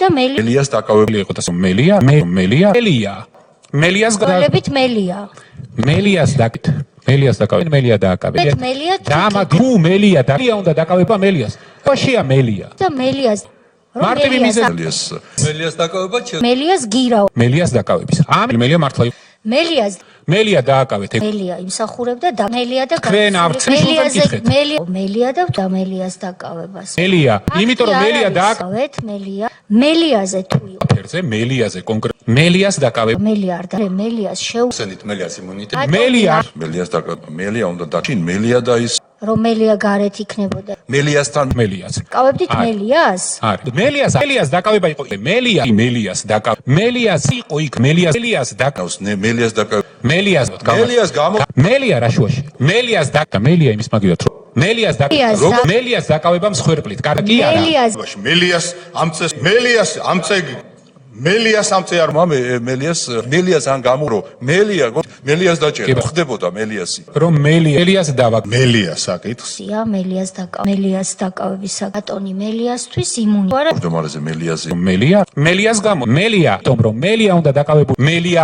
და მელიას დაკავებული იყო და მელია მელიას გალებით მელია მელიას დაკავებით მელია დააკავეთ მელია მელია უნდა დაკავება მელიას ოშია მელია და მელიას მარტივი მიზეზი მელიას დაკავება მელიას გირავ მელიას დაკავების მელია მართლა მელია დააკავეთ მელია იმსახურებდა და მელია და თქვენ არც მელია და მელიას დაკავებას მელია იმიტომ რომ მელია დააკავეთ მელიაზე თუ იყო ფერზე მელიაზე კონკრეტ მელიას დაკავებ მელია არ და მელიას შეუსენით მელიას იმუნიტეტი მელიას დაკავება მელია უნდა დაკინ მელია და ის რომ მელია გარეთ იქნებოდა მელიასთან მელიას კავებდით მელიას არის მელიას დაკავება იყო მელიას დაკავ მელიას იყო იქ მელიას დაკავს მელიას დაკავ მელია რაშუაში მელიას დაკა მელია იმის მაგივრად რომ მელიას დაკავება მსხვერპლით კარგი არა მელიას ამწე არ მელიას ან გამურო მელიას დაჭერა ხდებოდა მელიასი რომ მელიას დავა მელიას აკითხს მელიას დაკავების საკატონი მელიასთვის იმუნი მალეზე მელიაზე მელიას გამო მელია რომ მელია უნდა დაკავებულ მელია